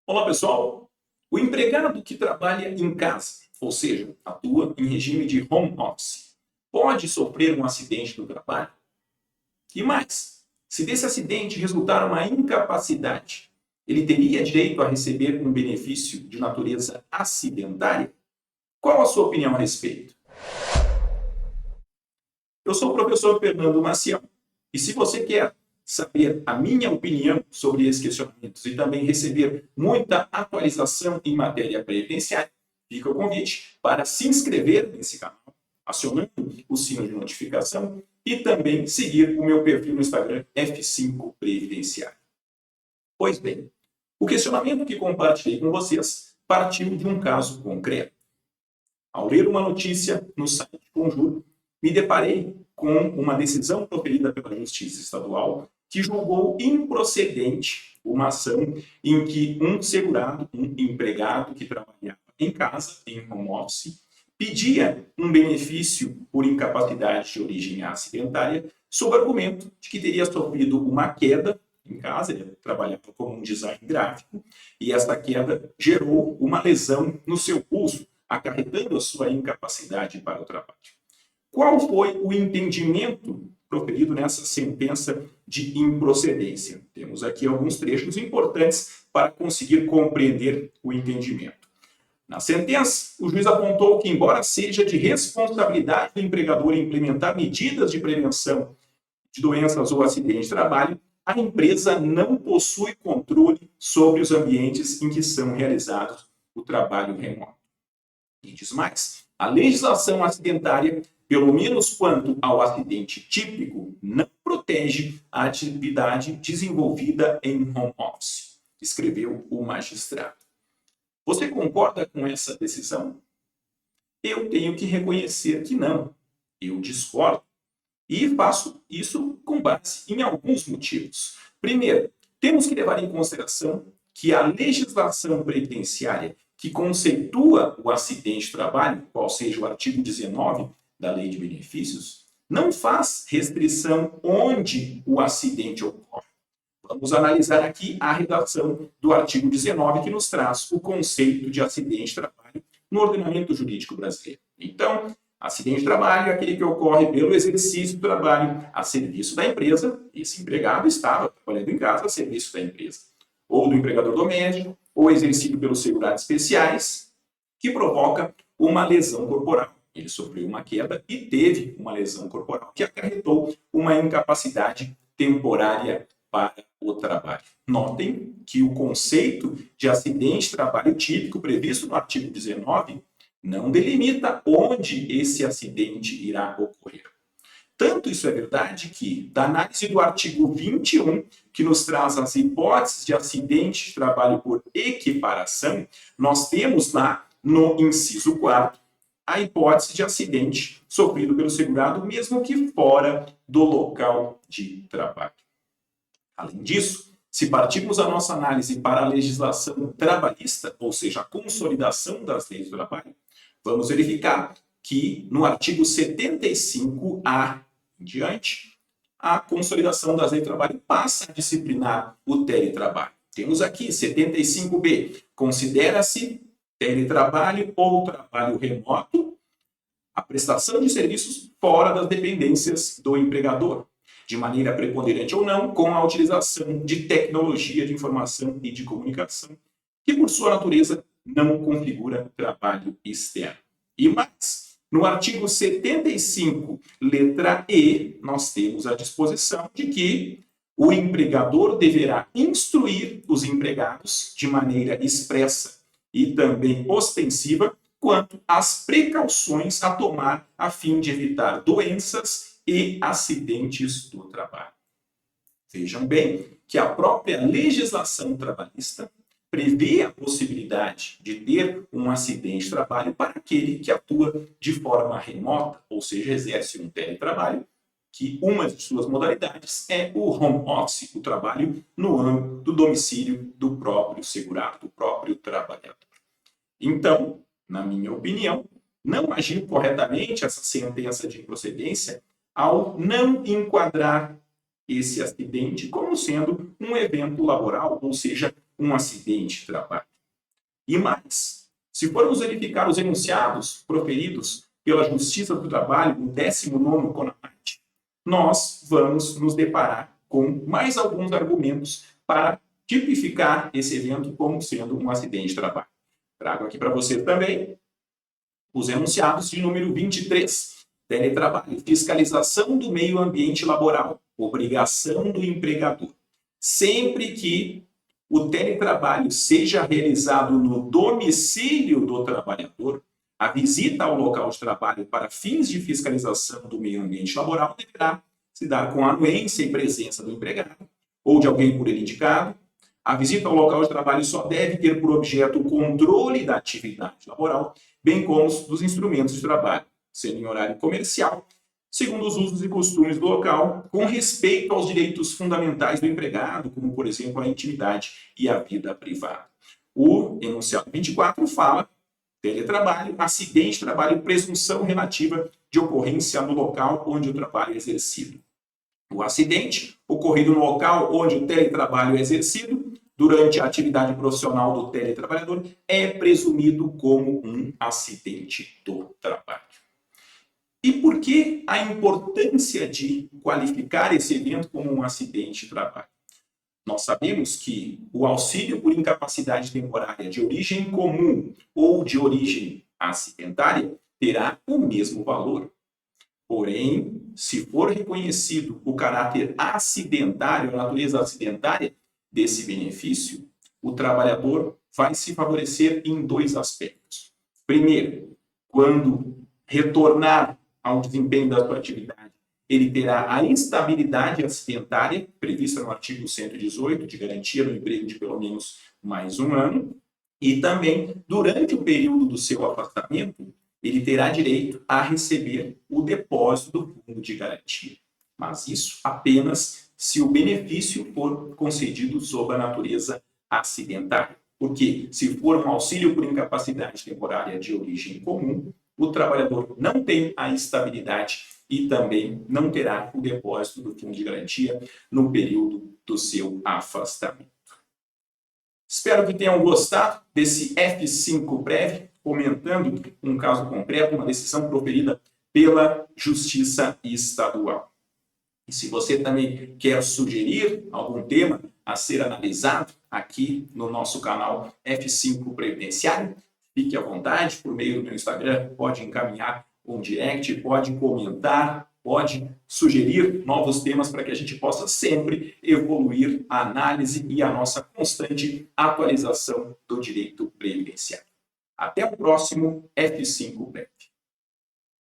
Olá, pessoal! O empregado que trabalha em casa, ou seja, atua em regime de home office, pode sofrer um acidente no trabalho? E mais, se desse acidente resultar uma incapacidade, ele teria direito a receber um benefício de natureza acidentária? Qual a sua opinião a respeito? Eu sou o professor Fernando Maciel e se você quer saber a minha opinião sobre esses questionamentos e também receber muita atualização em matéria previdenciária, fica o convite para se inscrever nesse canal, acionando o sino de notificação e também seguir o meu perfil no Instagram F5 Previdenciário. Pois bem, o questionamento que compartilhei com vocês partiu de um caso concreto. Ao ler uma notícia no site Conjuro, me deparei com uma decisão proferida pela Justiça Estadual que julgou improcedente uma ação em que um segurado, um empregado que trabalhava em casa, em home office, pedia um benefício por incapacidade de origem acidentária, sob argumento de que teria sofrido uma queda em casa, ele trabalhava como um design gráfico, e esta queda gerou uma lesão no seu pulso, acarretando a sua incapacidade para o trabalho. Qual foi o entendimento proferido nessa sentença de improcedência? Temos aqui alguns trechos importantes para conseguir compreender o entendimento. Na sentença, o juiz apontou que, embora seja de responsabilidade do empregador implementar medidas de prevenção de doenças ou acidentes de trabalho, a empresa não possui controle sobre os ambientes em que são realizados o trabalho remoto. E diz mais, a legislação acidentária, pelo menos quanto ao acidente típico, não protege a atividade desenvolvida em home office, escreveu o magistrado. Você concorda com essa decisão? Eu tenho que reconhecer que não. Eu discordo. E faço isso com base em alguns motivos. Primeiro, temos que levar em consideração que a legislação previdenciária que conceitua o acidente de trabalho, qual seja o artigo 19 da Lei de Benefícios, não faz restrição onde o acidente ocorre. Vamos analisar aqui a redação do artigo 19, que nos traz o conceito de acidente de trabalho no ordenamento jurídico brasileiro. Então, acidente de trabalho é aquele que ocorre pelo exercício do trabalho a serviço da empresa. Esse empregado estava trabalhando em casa a serviço da empresa, ou do empregador doméstico, ou exercido pelos segurados especiais, que provoca uma lesão corporal. Ele sofreu uma queda e teve uma lesão corporal que acarretou uma incapacidade temporária para o trabalho. Notem que o conceito de acidente de trabalho típico previsto no artigo 19 não delimita onde esse acidente irá ocorrer. Tanto isso é verdade que, da análise do artigo 21, que nos traz as hipóteses de acidente de trabalho por equiparação, nós temos lá no inciso 4 a hipótese de acidente sofrido pelo segurado, mesmo que fora do local de trabalho. Além disso, se partirmos a nossa análise para a legislação trabalhista, ou seja, a consolidação das leis do trabalho, vamos verificar que no artigo 75A em diante, a consolidação das leis do trabalho passa a disciplinar o teletrabalho. Temos aqui 75B, considera-se teletrabalho ou trabalho remoto a prestação de serviços fora das dependências do empregador, de maneira preponderante ou não, com a utilização de tecnologia de informação e de comunicação, que por sua natureza não configura trabalho externo. E mais, no artigo 75, letra E, nós temos a disposição de que o empregador deverá instruir os empregados de maneira expressa e também ostensiva quanto às precauções a tomar a fim de evitar doenças e acidentes do trabalho. Vejam bem que a própria legislação trabalhista prevê a possibilidade de ter um acidente de trabalho para aquele que atua de forma remota, ou seja, exerce um teletrabalho, que uma de suas modalidades é o home office, o trabalho no âmbito do domicílio do próprio segurado, do próprio trabalhador. Então, na minha opinião, não agiu corretamente essa sentença de improcedência ao não enquadrar esse acidente como sendo um evento laboral, ou seja, um acidente de trabalho. E mais, se formos verificar os enunciados proferidos pela Justiça do Trabalho, no 19º CONAMAT, nós vamos nos deparar com mais alguns argumentos para tipificar esse evento como sendo um acidente de trabalho. Trago aqui para você também os enunciados de número 23. Teletrabalho, fiscalização do meio ambiente laboral, obrigação do empregador. Sempre que o teletrabalho seja realizado no domicílio do trabalhador, a visita ao local de trabalho para fins de fiscalização do meio ambiente laboral deverá se dar com a anuência e presença do empregado ou de alguém por ele indicado. A visita ao local de trabalho só deve ter por objeto o controle da atividade laboral, bem como dos instrumentos de trabalho, sendo em horário comercial, segundo os usos e costumes do local, com respeito aos direitos fundamentais do empregado, como, por exemplo, a intimidade e a vida privada. O enunciado 24 fala teletrabalho, acidente de trabalho, presunção relativa de ocorrência no local onde o trabalho é exercido. O acidente ocorrido no local onde o teletrabalho é exercido durante a atividade profissional do teletrabalhador é presumido como um acidente do trabalho. E por que a importância de qualificar esse evento como um acidente de trabalho? Nós sabemos que o auxílio por incapacidade temporária de origem comum ou de origem acidentária terá o mesmo valor. Porém, se for reconhecido o caráter acidentário, a natureza acidentária desse benefício, o trabalhador vai se favorecer em dois aspectos. Primeiro, quando retornar ao desempenho da sua atividade, ele terá a instabilidade acidentária, prevista no artigo 118, de garantia do emprego de pelo menos mais um ano, e também, durante o período do seu afastamento, ele terá direito a receber o depósito do fundo de garantia. Mas isso apenas se o benefício for concedido sob a natureza acidentária. Porque, se for um auxílio por incapacidade temporária de origem comum, o trabalhador não tem a estabilidade e também não terá o depósito do fundo de garantia no período do seu afastamento. Espero que tenham gostado desse F5 breve, comentando um caso concreto, uma decisão proferida pela Justiça Estadual. E se você também quer sugerir algum tema a ser analisado aqui no nosso canal F5 Previdenciário, fique à vontade, por meio do meu Instagram, pode encaminhar um direct, pode comentar, pode sugerir novos temas para que a gente possa sempre evoluir a análise e a nossa constante atualização do direito previdenciário. Até o próximo F5 Breve.